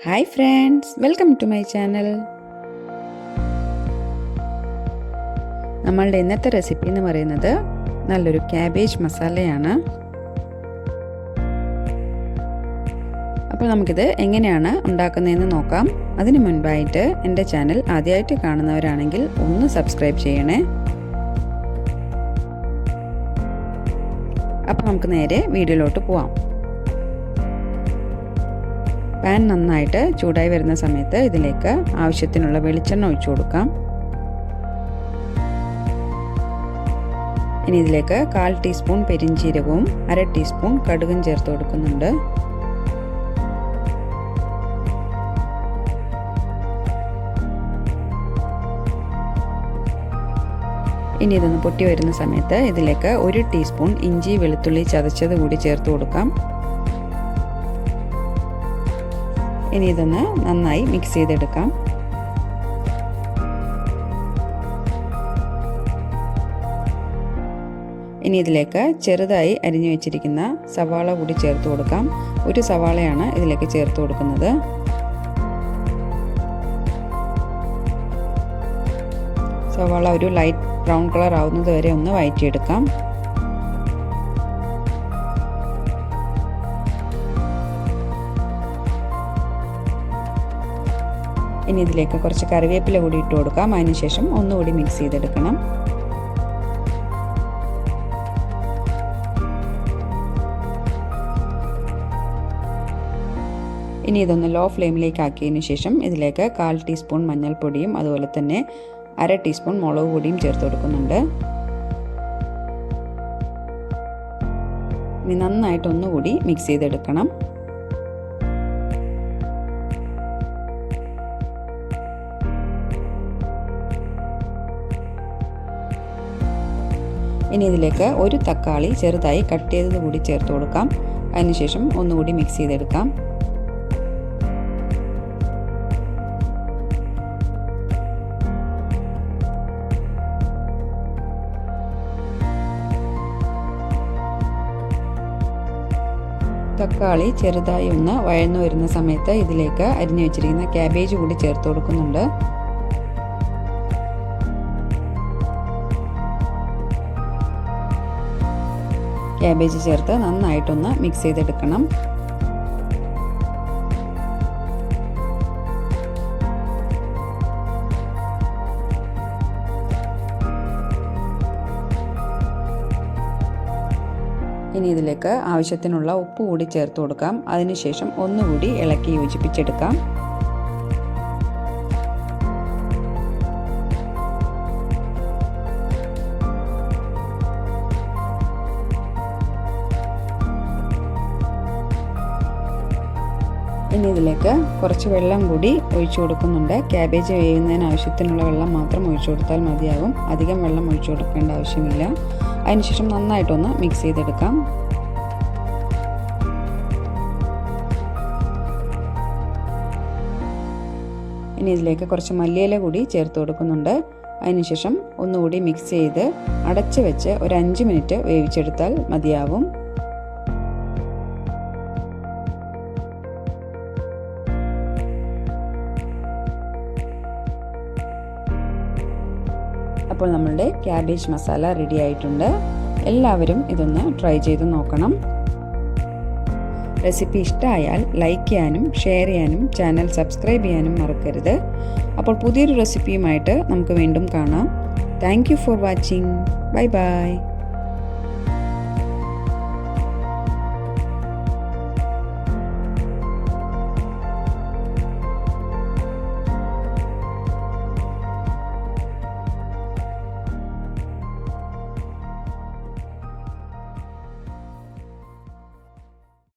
Hi friends, welcome to my channel. നമ്മളുടെ ഇന്നത്തെ recipe എന്ന് പറയുന്നത് നല്ലൊരു ക്യാബേജ് മസാലയാണ്. അപ്പോൾ നമുക്കിത് എങ്ങനെയാണ് ഉണ്ടാക്കുന്നതെന്ന് നോക്കാം. അതിനു മുൻപായിട്ട് എൻ്റെ ചാനൽ ആദ്യമായിട്ട് കാണുന്നവരാണെങ്കിൽ ഒന്ന് സബ്സ്ക്രൈബ് ചെയ്യണേ. അപ്പോൾ നമുക്ക് നേരെ വീഡിയോയിലോട്ട് പോവാം. പാൻ നന്നായിട്ട് ചൂടായി വരുന്ന സമയത്ത് ഇതിലേക്ക് ആവശ്യത്തിനുള്ള വെളിച്ചെണ്ണ ഒഴിച്ചു കൊടുക്കാം. ഇനി ഇതിലേക്ക് 1/4 ടീസ്പൂൺ പെരിഞ്ജീരകവും 1/2 ടീസ്പൂൺ കടുകും ചേർത്ത് കൊടുക്കുന്നുണ്ട്. ഇനി ഇതൊന്ന് പൊട്ടി വരുന്ന സമയത്ത് ഇതിലേക്ക് 1 ടീസ്പൂൺ ഇഞ്ചി വെളുത്തുള്ളി ചതച്ചത് കൂടി ചേർത്ത് കൊടുക്കാം. ഇനി ഇതൊന്ന് നന്നായി മിക്സ് ചെയ്തെടുക്കാം. ഇനി ഇതിലേക്ക് ചെറുതായി അരിഞ്ഞു വെച്ചിരിക്കുന്ന സവാള കൂടി ചേർത്ത് കൊടുക്കാം. 1 സവാളയാണ് ഇതിലേക്ക് ചേർത്ത് കൊടുക്കുന്നത്. സവാള ഒരു ലൈറ്റ് ബ്രൗൺ കളർ ആവുന്നത് വരെ ഒന്ന് വഴറ്റിയെടുക്കാം. ഇനി ഇതിലേക്ക് കുറച്ച് കറിവേപ്പില കൂടി ഇട്ട് കൊടുക്കാം. അതിനുശേഷം ഒന്നുകൂടി മിക്സ് ചെയ്തെടുക്കണം. ഇനി ഇതൊന്ന് ലോ ഫ്ലെയിമിലേക്ക് ആക്കിയതിന് ശേഷം ഇതിലേക്ക് 1/4 ടീസ്പൂൺ മഞ്ഞൾപ്പൊടിയും അതുപോലെ തന്നെ 1/2 ടീസ്പൂൺ മുളക് പൊടിയും ചേർത്ത് കൊടുക്കുന്നുണ്ട്. ഇനി നന്നായിട്ട് ഒന്നുകൂടി മിക്സ് ചെയ്തെടുക്കണം. ഇനി ഇതിലേക്ക് 1 തക്കാളി ചെറുതായി കട്ട് ചെയ്തത് കൂടി ചേർത്ത് കൊടുക്കാം. അതിനുശേഷം ഒന്നുകൂടി മിക്സ് ചെയ്തെടുക്കാം. തക്കാളി ചെറുതായി ഒന്ന് വഴന്നു വരുന്ന സമയത്ത് ഇതിലേക്ക് അരിഞ്ഞു വെച്ചിരിക്കുന്ന ക്യാബേജ് കൂടി ചേർത്ത് കൊടുക്കുന്നുണ്ട്. ക്യാബേജ് ചേർത്ത് നന്നായിട്ടൊന്ന് മിക്സ് ചെയ്തെടുക്കണം. ഇനി ഇതിലേക്ക് ആവശ്യത്തിനുള്ള ഉപ്പ് കൂടി ചേർത്ത് കൊടുക്കാം. അതിനുശേഷം ഒന്നുകൂടി ഇളക്കി യോജിപ്പിച്ചെടുക്കാം. ഇനി ഇതിലേക്ക് കുറച്ച് വെള്ളം കൂടി ഒഴിച്ചു കൊടുക്കുന്നുണ്ട്. ക്യാബേജ് വേവുന്നതിന് ആവശ്യത്തിനുള്ള വെള്ളം മാത്രം ഒഴിച്ചു കൊടുത്താൽ മതിയാകും. അധികം വെള്ളം ഒഴിച്ചു കൊടുക്കേണ്ട ആവശ്യമില്ല. അതിനുശേഷം നന്നായിട്ടൊന്ന് മിക്സ് ചെയ്തെടുക്കാം. ഇനി ഇതിലേക്ക് കുറച്ച് മല്ലിയില കൂടി ചേർത്ത് കൊടുക്കുന്നുണ്ട്. അതിനുശേഷം ഒന്നുകൂടി മിക്സ് ചെയ്ത് അടച്ച് വെച്ച് ഒരു 5 മിനിറ്റ് വേവിച്ചെടുത്താൽ മതിയാവും. അപ്പോൾ നമ്മളുടെ ക്യാബേജ് മസാല റെഡി ആയിട്ടുണ്ട്. എല്ലാവരും ഇതൊന്ന് ട്രൈ ചെയ്ത് നോക്കണം. റെസിപ്പി ഇഷ്ടമായാൽ ലൈക്ക് ചെയ്യാനും ഷെയർ ചെയ്യാനും ചാനൽ സബ്സ്ക്രൈബ് ചെയ്യാനും മറക്കരുത്. അപ്പോൾ പുതിയൊരു റെസിപ്പിയുമായിട്ട് നമുക്ക് വീണ്ടും കാണാം. Thank you for watching. Bye bye.